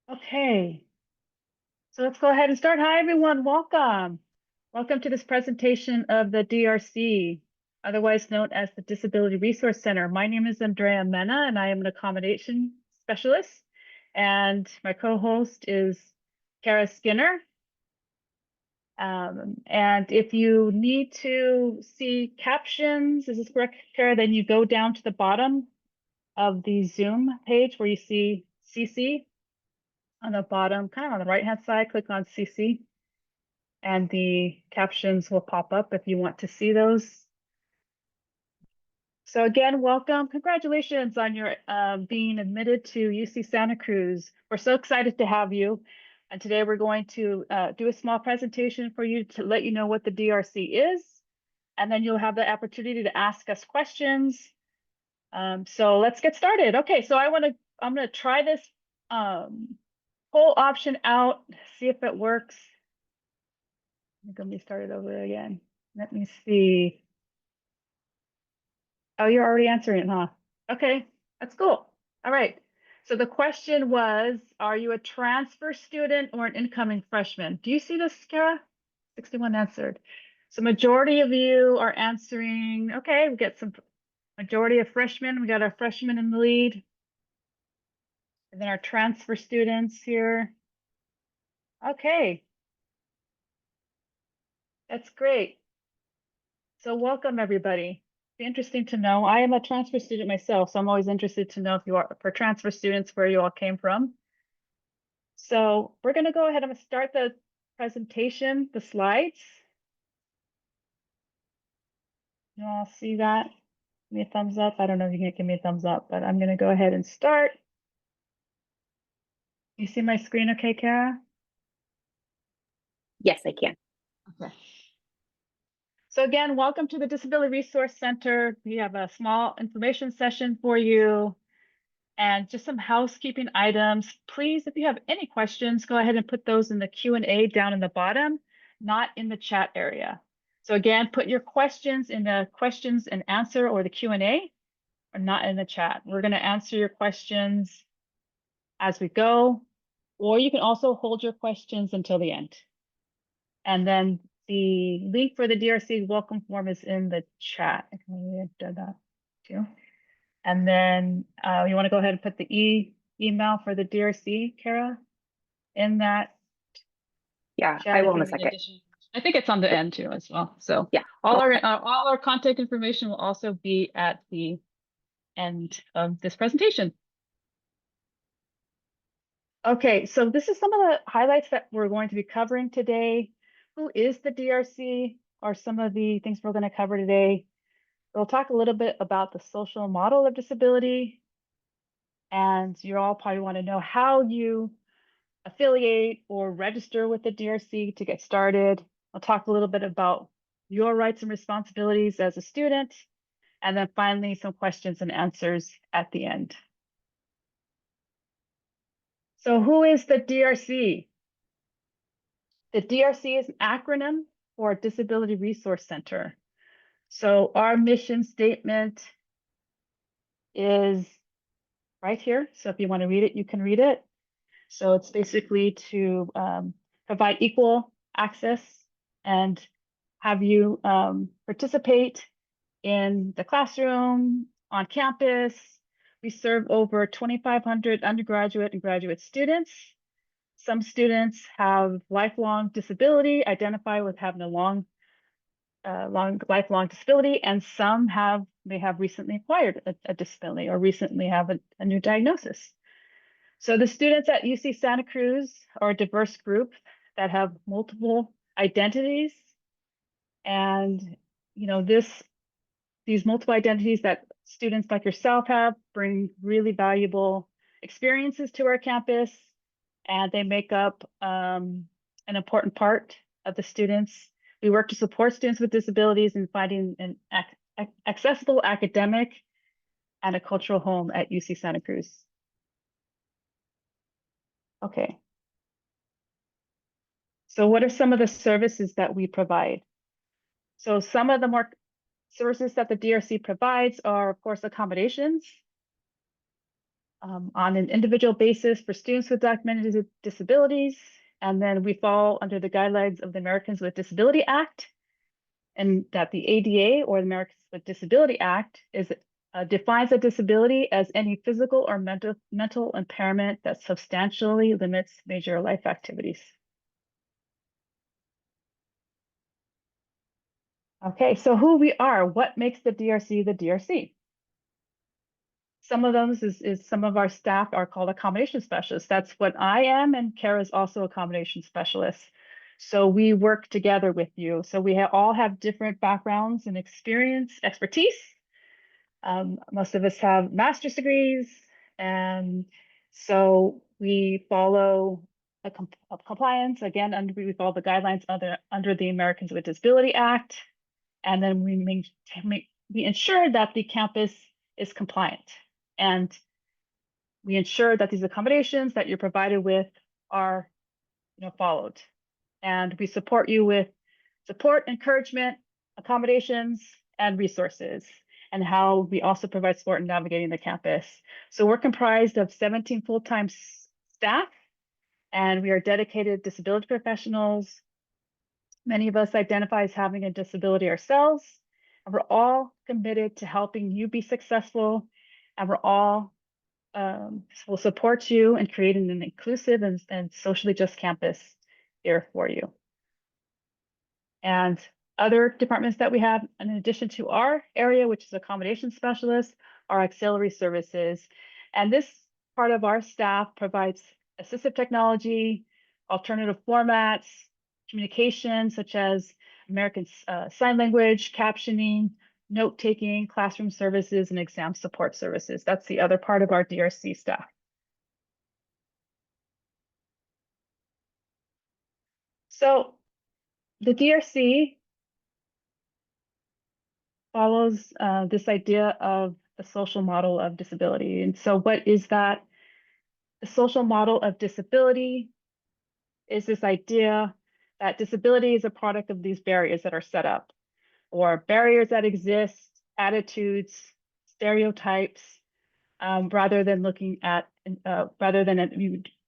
Okay, so let's go ahead and start. Hi, everyone. Welcome. Welcome to this presentation of the DRC, otherwise known as the Disability Resource Center. My name is Andrea Mena, and I am an accommodation specialist. And my co-host is Kara Skinner. And if you need to see captions, is this correct, Kara? Then you go down to the bottom of the Zoom page where you see CC. On the bottom, kind of on the right-hand side, click on CC, and the captions will pop up if you want to see those. So again, welcome. Congratulations on your being admitted to UC Santa Cruz. We're so excited to have you. And today we're going to do a small presentation for you to let you know what the DRC is. And then you'll have the opportunity to ask us questions. So let's get started. Okay, so I'm gonna try this poll option out, see if it works. Let me start it over again. Let me see. Oh, you're already answering it, huh? Okay, that's cool. All right. So the question was, are you a transfer student or an incoming freshman? Do you see this, Kara? 61 answered. So majority of you are answering, okay, we get some majority of freshmen. We got our freshmen in the lead. And then our transfer students here. Okay. That's great. So welcome, everybody. Be interesting to know. I am a transfer student myself, so I'm always interested to know if you are, for transfer students, where you all came from. So we're going to go ahead and start the presentation, the slides. You all see that? Give me a thumbs up. I don't know if you can give me a thumbs up, but I'm going to go ahead and start. You see my screen okay, Kara? Yes, I can. Okay. So again, welcome to the Disability Resource Center. We have a small information session for you. And just some housekeeping items. Please, if you have any questions, go ahead and put those in the Q&A down in the bottom, not in the chat area. So again, put your questions in the questions and answer or the Q&A, or not in the chat. We're going to answer your questions as we go, or you can also hold your questions until the end. And then the link for the DRC welcome form is in the chat. I can do that too. And then you want to go ahead and put the email for the DRC, Kara, in that Yeah, chat. I will in a second. I think it's on the end too as well. So yeah, all our contact information will also be at the end of this presentation. Okay, so this is some of the highlights that we're going to be covering today. Who is the DRC, or some of the things we're going to cover today. We'll talk a little bit about the social model of disability. And you all probably want to know how you affiliate or register with the DRC to get started. I'll talk a little bit about your rights and responsibilities as a student, and then finally some questions and answers at the end. So who is the DRC? The DRC is an acronym for Disability Resource Center. So our mission statement is right here. So if you want to read it, you can read it. So it's basically to provide equal access and have you participate in the classroom, on campus. We serve over 2,500 undergraduate and graduate students. Some students have lifelong disability, identify with having a lifelong disability, and some may have recently acquired a disability or recently have a new diagnosis. So the students at UC Santa Cruz are a diverse group that have multiple identities. And, you know, these multiple identities that students like yourself have bring really valuable experiences to our campus. And they make up an important part of the students. We work to support students with disabilities in finding an accessible academic and a cultural home at UC Santa Cruz. Okay. So what are some of the services that we provide? So some of the more services that the DRC provides are, of course, accommodations. on an individual basis for students with documented disabilities. And then we fall under the guidelines of the Americans with Disability Act, and that the ADA, or the Americans with Disability Act, defines a disability as any physical or mental impairment that substantially limits major life activities. Okay, so who we are, what makes the DRC the DRC? Some of those is some of our staff are called accommodation specialists. That's what I am, and Kara is also accommodation specialist. So we work together with you. So we all have different backgrounds and expertise. Most of us have master's degrees, and so we follow a compliance. Again, we follow the guidelines under the Americans with Disability Act, and then we ensure that the campus is compliant, and we ensure that these accommodations that you're provided with are, followed. And we support you with support, encouragement, accommodations, and resources, and how we also provide support in navigating the campus. So we're comprised of 17 full-time staff, and we are dedicated disability professionals. Many of us identify as having a disability ourselves, and we're all committed to helping you be successful, and we're all will support you in creating an inclusive and socially just campus here for you. And other departments that we have, in addition to our area, which is accommodation specialists, are auxiliary services. And this part of our staff provides assistive technology, alternative formats, communication, such as American Sign Language, captioning, note-taking, classroom services, and exam support services. That's the other part of our DRC staff. So the DRC follows this idea of the social model of disability. And so what is that? The social model of disability is this idea that disability is a product of these barriers that are set up, or barriers that exist, attitudes, stereotypes, rather than looking at,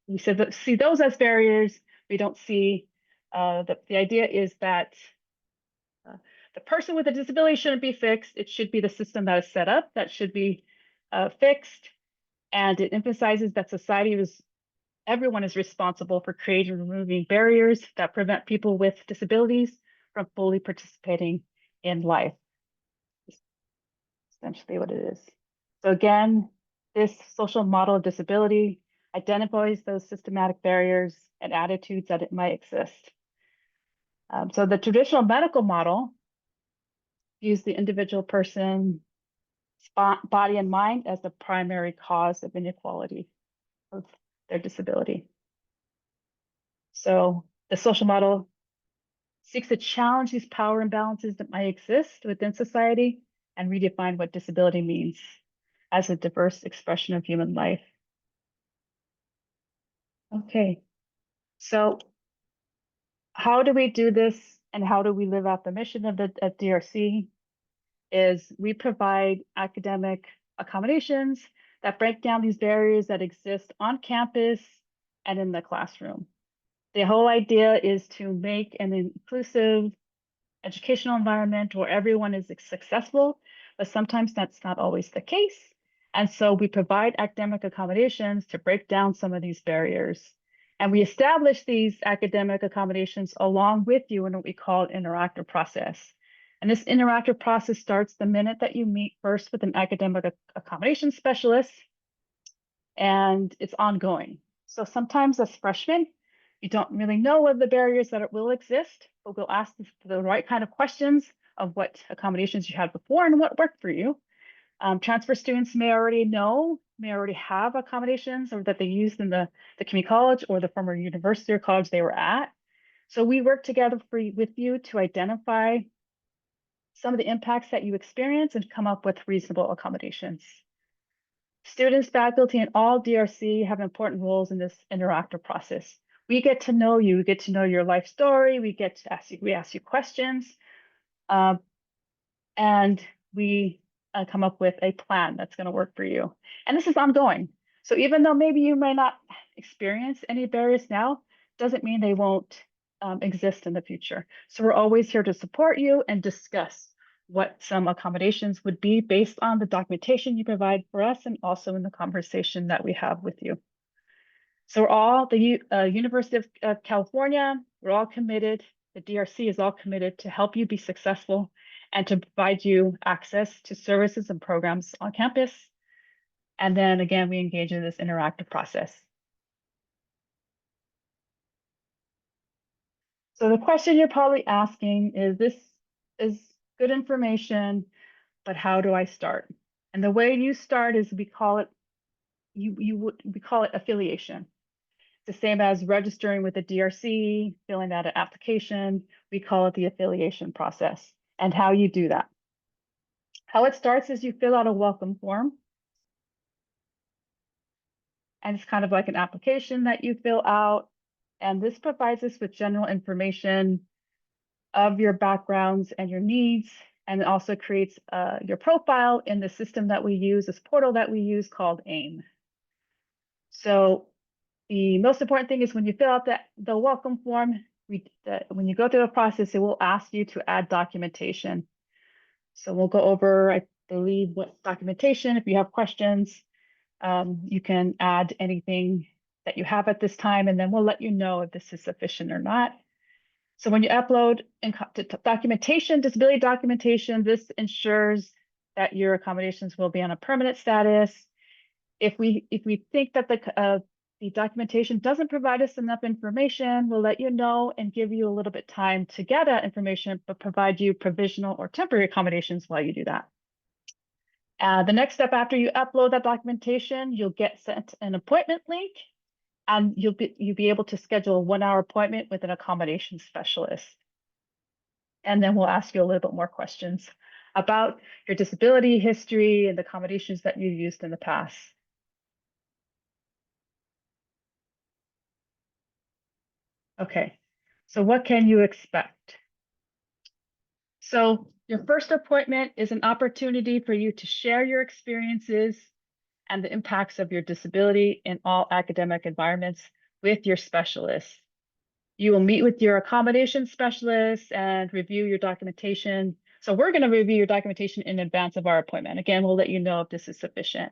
we see those as barriers. We don't see, the idea is that the person with a disability shouldn't be fixed. It should be the system that is set up that should be fixed. And it emphasizes that everyone is responsible for creating and removing barriers that prevent people with disabilities from fully participating in life. Essentially what it is. So again, this social model of disability identifies those systematic barriers and attitudes that it might exist. So the traditional medical model views the individual person, body and mind as the primary cause of inequality of their disability. So the social model seeks to challenge these power imbalances that might exist within society and redefine what disability means as a diverse expression of human life. Okay, so how do we do this, and how do we live out the mission of the DRC? Is we provide academic accommodations that break down these barriers that exist on campus and in the classroom. The whole idea is to make an inclusive educational environment where everyone is successful, but sometimes that's not always the case. And so we provide academic accommodations to break down some of these barriers. And we establish these academic accommodations along with you in what we call an interactive process. And this interactive process starts the minute that you meet first with an academic accommodation specialist, and it's ongoing. So sometimes as freshmen, you don't really know what the barriers that will exist, but we'll ask the right kind of questions of what accommodations you had before and what worked for you. Transfer students may already have accommodations or that they used in the community college or the former university or college they were at. So we work together with you to identify some of the impacts that you experience and come up with reasonable accommodations. Students, faculty, and all DRC have important roles in this interactive process. We get to know you, we get to know your life story, we ask you questions, and we come up with a plan that's going to work for you. And this is ongoing. So even though maybe you may not experience any barriers now, doesn't mean they won't exist in the future. So we're always here to support you and discuss what some accommodations would be based on the documentation you provide for us and also in the conversation that we have with you. So we're all the University of California, we're all committed, the DRC is all committed to help you be successful and to provide you access to services and programs on campus. And then again, we engage in this interactive process. So the question you're probably asking is, this is good information, but how do I start? And the way you start is we call it affiliation. The same as registering with the DRC, filling out an application, we call it the affiliation process. And how you do that. How it starts is you fill out a welcome form. And it's kind of like an application that you fill out. And this provides us with general information of your backgrounds and your needs. And it also creates your profile in the system that we use, this portal that we use called AIM. So the most important thing is when you fill out the welcome form, when you go through the process, it will ask you to add documentation. So we'll go over, I believe, what documentation. If you have questions, you can add anything that you have at this time, and then we'll let you know if this is sufficient or not. So when you upload documentation, disability documentation, this ensures that your accommodations will be on a permanent status. If we think that the documentation doesn't provide us enough information, we'll let you know and give you a little bit time to get that information, but provide you provisional or temporary accommodations while you do that. The next step after you upload that documentation, you'll get sent an appointment link, and you'll be able to schedule a 1-hour appointment with an accommodation specialist. And then we'll ask you a little bit more questions about your disability history and the accommodations that you've used in the past. Okay, so what can you expect? So your first appointment is an opportunity for you to share your experiences and the impacts of your disability in all academic environments with your specialist. You will meet with your accommodation specialist and review your documentation. So we're going to review your documentation in advance of our appointment. Again, we'll let you know if this is sufficient.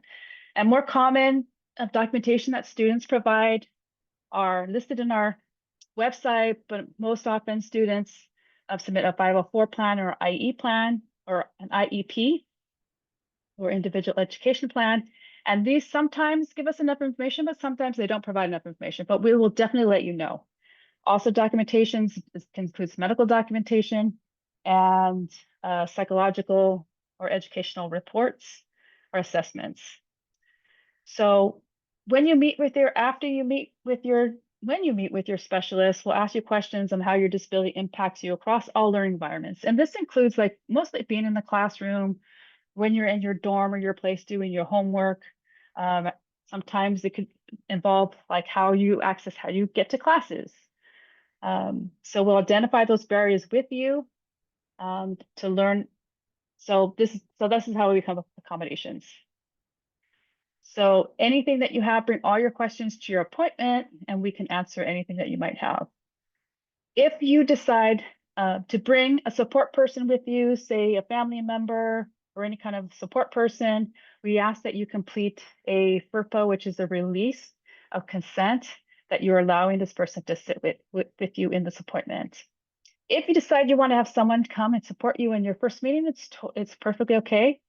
And more common documentation that students provide are listed in our website, but most often students submit a 504 plan or IE plan or an IEP or individual education plan. And these sometimes give us enough information, but sometimes they don't provide enough information, but we will definitely let you know. Also, documentations includes medical documentation and psychological or educational reports or assessments. So when you meet with when you meet with your specialist, we'll ask you questions on how your disability impacts you across all learning environments. And this includes like mostly being in the classroom, when you're in your dorm or your place doing your homework. Sometimes it could involve like how you get to classes. So we'll identify those barriers with you to learn. So this is how we become accommodations. So anything that you have, bring all your questions to your appointment and we can answer anything that you might have. If you decide to bring a support person with you, say a family member or any kind of support person, we ask that you complete a FERPA, which is a release of consent that you're allowing this person to sit with you in this appointment. If you decide you want to have someone come and support you in your first meeting, it's perfectly okay.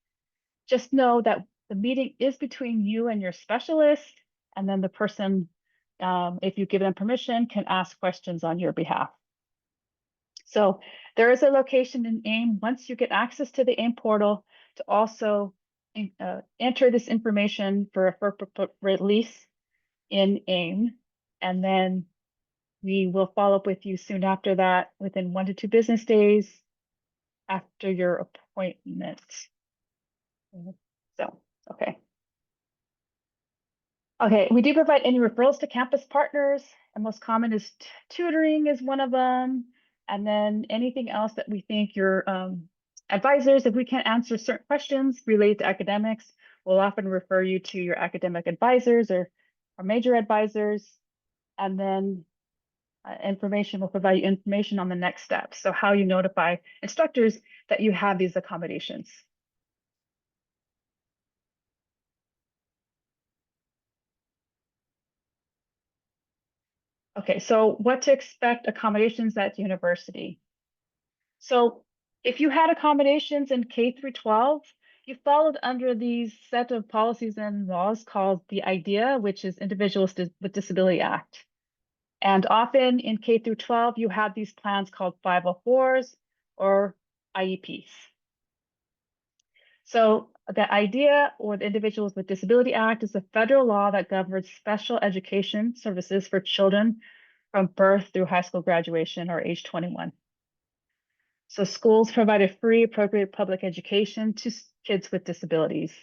Just know that the meeting is between you and your specialist, and then the person, if you give them permission, can ask questions on your behalf. So there is a location in AIM once you get access to the AIM portal to also enter this information for a release in AIM, and then we will follow up with you soon after that, within 1 to 2 business days after your appointment. So, okay. Okay, we do provide any referrals to campus partners, and most common is tutoring is one of them. And then anything else that we think your advisors, if we can't answer certain questions related to academics, We'll often refer you to your academic advisors or major advisors, and then we'll provide you information on the next steps. So how you notify instructors that you have these accommodations. Okay, so what to expect accommodations at university. So if you had accommodations in K through 12, you followed under these set of policies and laws called the IDEA, which is Individuals with Disability Act. And often in K through 12, you have these plans called 504s or IEPs. So the IDEA, or the Individuals with Disability Act, is a federal law that governs special education services for children from birth through high school graduation or age 21. So schools provide a free, appropriate public education to kids with disabilities.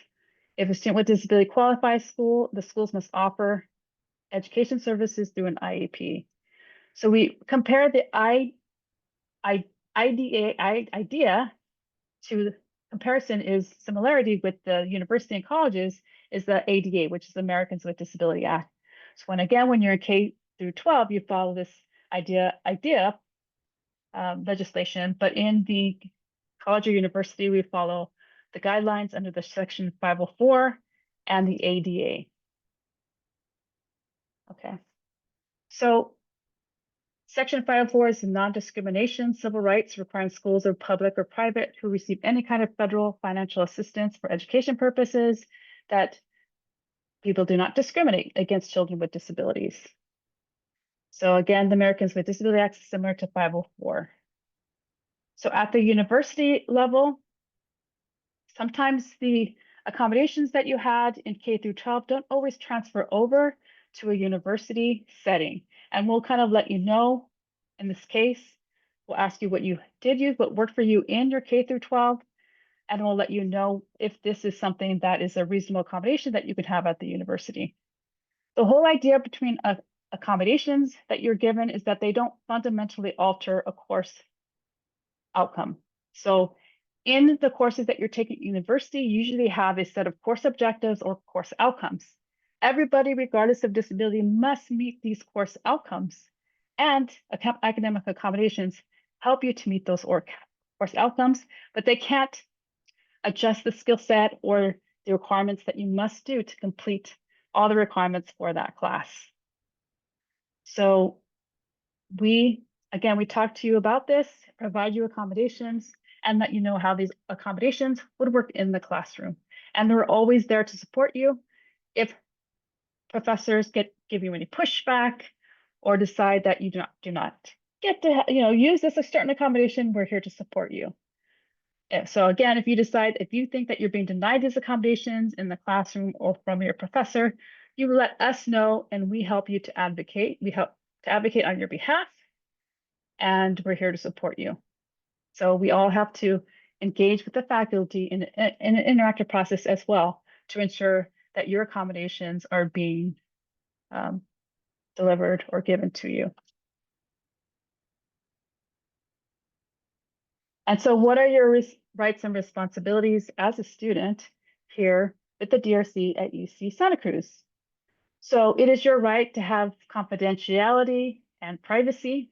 If a student with disability qualifies school, the schools must offer education services through an IEP. So we compare the IDEA to comparison is similarity with the university and colleges is the ADA, which is Americans with Disability Act. So when you're in K through 12, you follow this IDEA legislation, but in the college or university, we follow the guidelines under the Section 504 and the ADA. Okay, so Section 504 is non-discrimination civil rights requiring schools, or public or private, who receive any kind of federal financial assistance for education purposes, that people do not discriminate against children with disabilities. So again, the Americans with Disability Act is similar to 504. So at the university level, sometimes the accommodations that you had in K through 12 don't always transfer over to a university setting. And we'll kind of let you know in this case. We'll ask you what you did use, what worked for you in your K through 12, and we'll let you know if this is something that is a reasonable accommodation that you could have at the university. The whole idea between accommodations that you're given is that they don't fundamentally alter a course outcome. So in the courses that you're taking at university, you usually have a set of course objectives or course outcomes. Everybody, regardless of disability, must meet these course outcomes, and academic accommodations help you to meet those course outcomes, but they can't adjust the skill set or the requirements that you must do to complete all the requirements for that class. So we talked to you about this, provide you accommodations, and let you know how these accommodations would work in the classroom. And they're always there to support you if professors give you any pushback or decide that you do not get to use this a certain accommodation. We're here to support you. So again, if you think that you're being denied these accommodations in the classroom or from your professor, you let us know and we help you to advocate. We help to advocate on your behalf, and we're here to support you. So we all have to engage with the faculty in an interactive process as well to ensure that your accommodations are being delivered or given to you. And so what are your rights and responsibilities as a student here with the DRC at UC Santa Cruz? So it is your right to have confidentiality and privacy.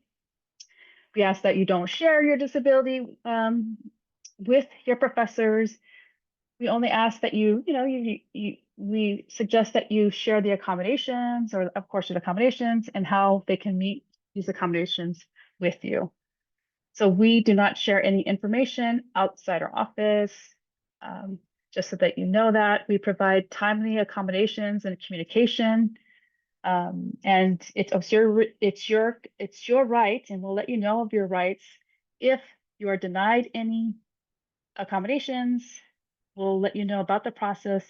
We ask that you don't share your disability with your professors. We only ask that we suggest that you share the accommodations, or of course your accommodations, and how they can meet these accommodations with you. So we do not share any information outside our office, just so that you know that. We provide timely accommodations and communication, and it's your right, and we'll let you know of your rights. If you are denied any accommodations, we'll let you know about the process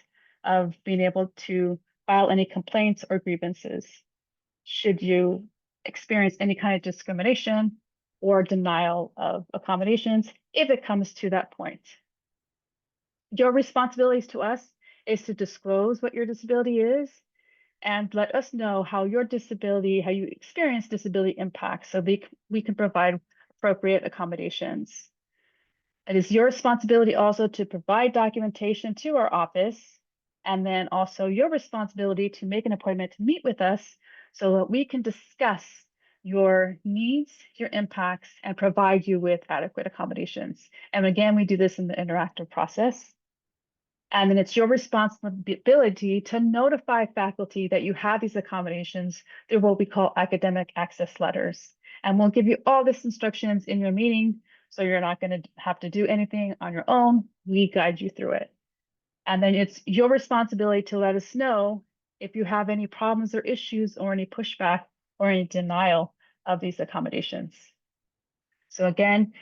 of being able to file any complaints or grievances should you experience any kind of discrimination or denial of accommodations, if it comes to that point. Your responsibilities to us is to disclose what your disability is and let us know how you experience disability impacts, so we can provide appropriate accommodations. It is your responsibility also to provide documentation to our office And then also your responsibility to make an appointment to meet with us so that we can discuss your needs, your impacts, and provide you with adequate accommodations. And again, we do this in the interactive process. And then it's your responsibility to notify faculty that you have these accommodations through what we call academic access letters. And we'll give you all this instructions in your meeting, so you're not going to have to do anything on your own. We guide you through it. And then it's your responsibility to let us know if you have any problems or issues or any pushback or any denial of these accommodations. So again,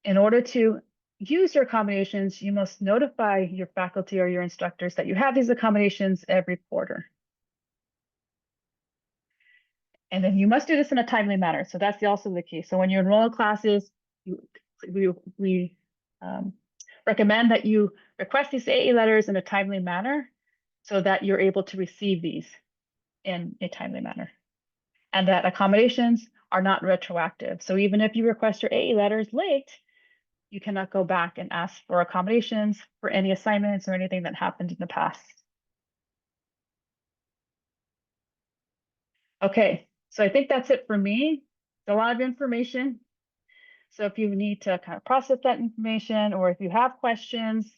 in order to use your accommodations, you must notify your faculty or your instructors that you have these accommodations every quarter. And then you must do this in a timely manner. So that's also the key. So when you enroll in classes, we recommend that you request these AE letters in a timely manner so that you're able to receive these in a timely manner. And that accommodations are not retroactive. So even if you request your AE letters late, you cannot go back and ask for accommodations for any assignments or anything that happened in the past. Okay, so I think that's it for me. It's a lot of information. So if you need to kind of process that information or if you have questions,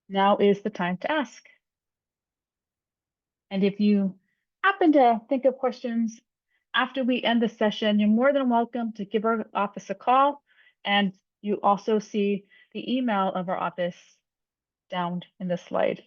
now is the time to ask. And if you happen to think of questions after we end the session, you're more than welcome to give our office a call. And you also see the email of our office down in the slide.